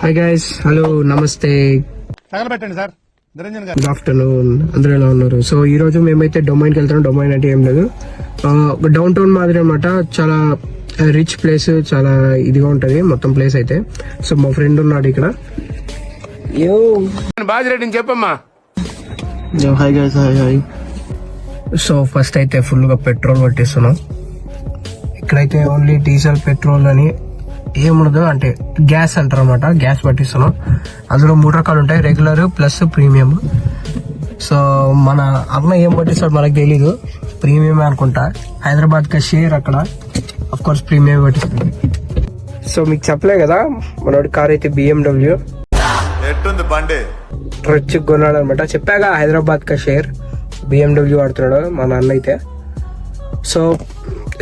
Hi guys, hello, నమస్తే, తగలబెట్టండి sir. Niranjan గారు good afternoon. అందరూ ఎలా ఉన్నారు? సో ఈ రోజు మేమైతే డొమైన్కి వెళ్తున్నాం. డొమైన్ అంటే ఏం లేదు, ఒక డౌన్ టౌన్ మాదిరి అనమాట. చాలా రిచ్ ప్లేస్, చాలా ఇదిగా ఉంటది మొత్తం ప్లేస్ అయితే. సో మా ఫ్రెండ్ ఉన్నాడు ఇక్కడ. బాజిరెడ్డిని చెప్పమ్మా. Hi guys, hi. So first అయితే ఫుల్ గా పెట్రోల్ పట్టిస్తున్నాం. ఇక్కడైతే ఓన్లీ డీజిల్, పెట్రోల్ అని ఏముండదు, అంటే గ్యాస్ అంటారు అనమాట. గ్యాస్ పట్టిస్తున్నాం. అందులో 3 రకాలు ఉంటాయి, రెగ్యులర్ ప్లస్ ప్రీమియం. సో మన అన్న ఏం పట్టిస్తాడు మనకు తెలీదు, ప్రీమియం అనుకుంటా. హైదరాబాద్ కా షేర్ అక్కడ అఫ్ కోర్స్ ప్రీమియం పట్టిస్తుంది. సో మీకు చెప్పలే కదా, మనోడి కార్ అయితే BMW బండి రిచ్ కొన్నాడు అనమాట. చెప్పాగా హైదరాబాద్ కా షేర్ BMW వాడుతున్నాడు మా నాన్న అయితే. So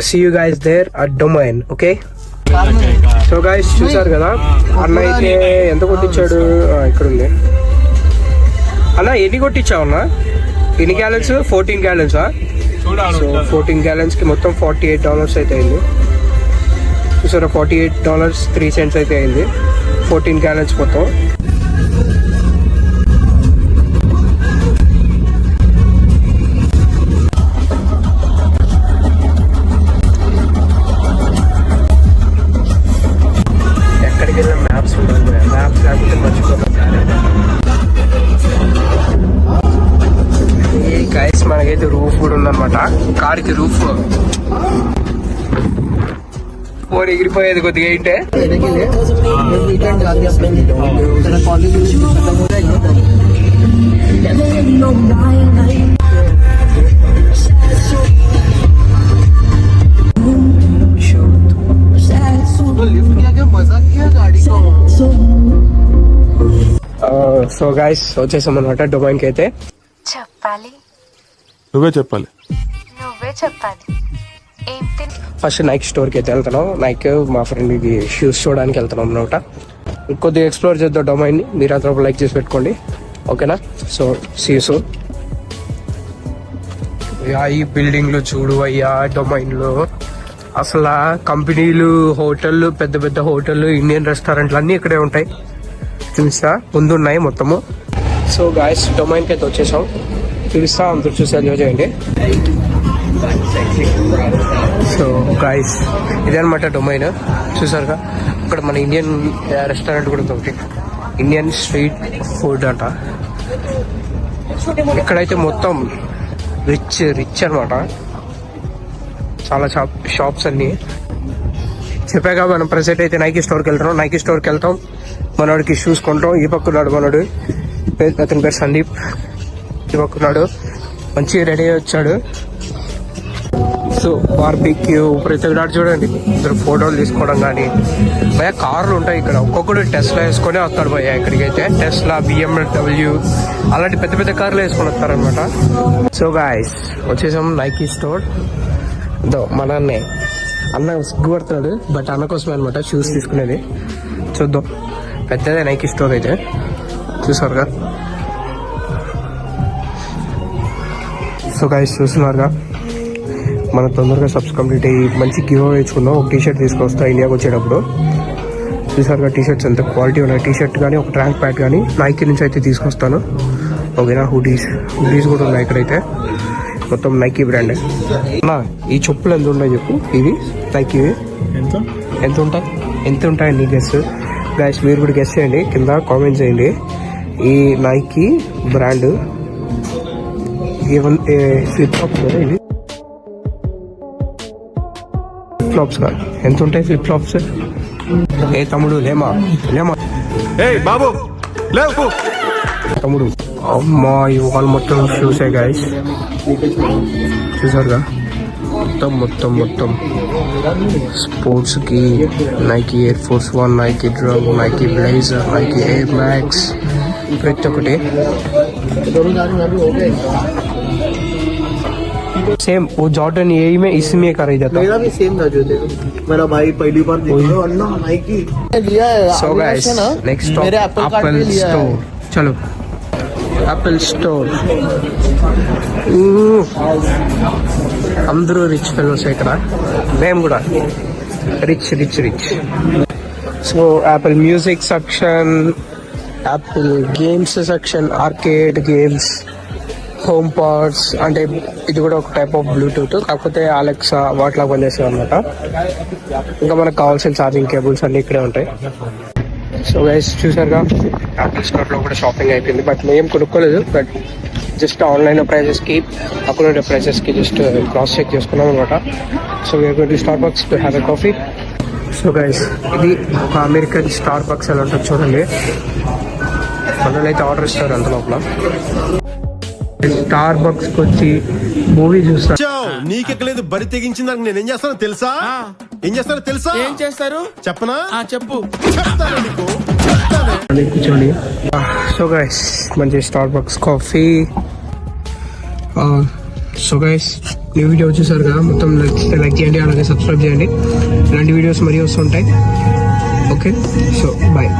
see you guys there at domain. Okay, so guys చూసారు కదా, అన్న అయితే ఎంత కొట్టించాడు. ఇక్కడ ఉంది అన్న. ఎన్ని కొట్టించావు అన్న? ఎన్ని గ్యాలన్స్? 14 గ్యాలన్స్. సో 14 గ్యాలన్స్ కి మొత్తం $48 అయితే అయింది. చూసారా, $48 3 cents అయితే అయింది 14 గ్యాలన్స్ మొత్తం. మ్యాప్స్ ఉండాలి, మ్యాప్స్ లేకపోతే మర్చిపోతాం. ఈ గైస్ మనకైతే రూఫ్ కూడా ఉందన్నమాట. కార్కి రూఫ్ ఫోర్ ఎగిరిపోయేది కొద్దిగా ఏంటే. సో గైస్ వచ్చేసాం అనమాట డొమైన్ కి అయితే. చెప్పాలి, నువ్వే చెప్పాలి. ఫస్ట్ నైక్ స్టోర్ కి అయితే వెళ్తున్నాం. నైక్ మా ఫ్రెండ్ కి షూస్ చూడడానికి వెళ్తున్నాం అనమాట. కొద్దిగా ఎక్స్ప్లోర్ చేద్దాం డొమైన్ ని. మీరు అందరూ లైక్ చేసి పెట్టుకోండి, ఓకేనా? So see you soon. ఈ బిల్డింగ్లు చూడు అయ్యా, డొమైన్ లో అసలు కంపెనీలు, హోటళ్ళు, పెద్ద పెద్ద హోటళ్ళు, ఇండియన్ రెస్టారెంట్లు అన్నీ ఇక్కడే ఉంటాయి. చూపిస్తా, ముందున్నాయి మొత్తము. సో గాయస్ డొమైన్కి అయితే వచ్చేసాం. చూపిస్తా, అందరూ చూసి ఎంజాయ్ చేయండి. సో గాయస్ ఇదే అనమాట డొమైన్. చూసారుగా, ఇక్కడ మన ఇండియన్ రెస్టారెంట్ కూడా ఉంది, ఇండియన్ స్ట్రీట్ ఫుడ్ అంట. ఇక్కడైతే మొత్తం రిచ్ అనమాట. చాలా షాప్స్ అన్ని. చెప్పాక మనం ప్రెసెంట్ అయితే నైకీ స్టోర్కి వెళ్తున్నాం. నైకీ స్టోర్కి వెళ్తాం, మనోడికి షూస్ కొంటాం. ఈ పక్కన్నాడు మనోడు, అతని పేరు సందీప్. ఈ పక్కన్నాడు మంచిగా రెడీ అయ్యి వచ్చాడు. సో బార్బిక్యూ ప్రతి ఒక్కటి చూడండి, ఇద్దరు ఫోటోలు తీసుకోవడం కానీ. భయ కార్లు ఉంటాయి ఇక్కడ, ఒక్కొక్కడు టెస్లా వేసుకొని వస్తాడు భయ. ఇక్కడికైతే టెస్లా, BMW అలాంటి పెద్ద పెద్ద కార్లు వేసుకొని వస్తారనమాట. సో గాయస్ వచ్చేసాం నైకీ స్టోర్. మన అన్న సిగ్గుపడుతున్నాడు, బట్ అన్న కోసమే అనమాట షూస్ తీసుకునేది. చూద్దాం, పెద్దదే నైకీ స్టోర్ అయితే. చూసారుగా. సో గైస్ చూస్తున్నారుగా, మనం తొందరగా కంప్లీట్ అయ్యి మంచి గివ్ అవే ఇచ్చుకుందాం. ఒక టీషర్ట్ తీసుకొస్తా ఇండియాకి వచ్చేటప్పుడు. చూసారుగా టీషర్ట్స్ ఎంత క్వాలిటీ ఉన్నాయి. టీషర్ట్ కానీ ఒక ట్రాక్ ప్యాడ్ కానీ నైకీ నుంచి అయితే తీసుకొస్తాను, ఓకేనా? హుడీస్ కూడా ఉన్నాయి ఇక్కడైతే, మొత్తం నైకీ బ్రాండ్. అన్నా ఈ చెప్పులు ఎంత ఉంటాయి చెప్పు, ఇవి నైకీ ఎంత ఉంటాయి నీ గెస్? గైస్ మీరు కూడా గెస్ చేయండి, కింద కామెంట్ చేయండి. ఈ నైకీ బ్రాండ్ ఫ్లిప్ ఫ్లాప్స్ కదా, ఇవి ఫ్లిప్ ఫ్లాప్స్ కాదు, ఎంత ఉంటాయి ఫ్లిప్ ఫ్లాప్స్? ఏ తమ్ముడు లేమా బాబు లేవు తమ్ముడు. అమ్మా ఇవాళ మొత్తం షూసే గైస్, చూసారుగా. మొత్తం స్పోర్ట్స్ కి Nike air force 1, Nike drum, Nike blazer, Nike air max, ప్రతి ఒక్కటి सेम. वो जॉर्डन यही में इसमें खरीदा था. मेरा भी सेम था जो देखो, मेरा भाई पहली बार देखो अन्ना नाइकी लिया है. So guys, next stop Apple Store. चलो Apple Store. అందరూ రిచ్ ఫెలోస్ ఇక్కడ, మేము కూడా rich. So Apple music section, Apple games section, arcade games, HomePods, అంటే ఇది కూడా ఒక టైప్ ఆఫ్ బ్లూటూత్, కాకపోతే అలెక్సా వాటిలా పనిచేస్తాయి అనమాట. ఇంకా మనకు కావాల్సిన ఛార్జింగ్ కేబుల్స్ అన్నీ ఇక్కడే ఉంటాయి. సో గైస్ చూసారుగా, యాపిల్ స్టోర్లో కూడా షాపింగ్ అయిపోయింది. బట్ మేము కొనుక్కోలేదు, బట్ జస్ట్ ఆన్లైన్ ప్రైజెస్కి అక్కడ ఉండే ప్రైజెస్కి జస్ట్ క్రాస్ చెక్ చేసుకున్నాం అనమాట. So we're going to Starbucks to have a coffee. So guys, ఇది ఒక అమెరికన్ స్టార్బక్స్ ఎలా ఉంటుంది చూడండి. మనల్ని అయితే ఆర్డర్ ఇస్తారు అంత లోపల. స్టార్బక్స్కి వచ్చి మూవీ చూస్తాను. నీకెక్కలేదు బరి తెగించింది. నేనేం చేస్తానో తెలుసా? ఏం చేస్తారు చెప్పనా? చెప్పు. చెప్తాను నీకు. కూర్చోండి. సో గైస్, మంచి స్టార్బక్స్ కాఫీ. సో గైస్, ఈ వీడియో చూసారు కదా, మొత్తం నచ్చితే లైక్ చేయండి, అలాగే సబ్స్క్రైబ్ చేయండి. ఇలాంటి వీడియోస్ మరీ వస్తుంటాయి. Okay, so bye.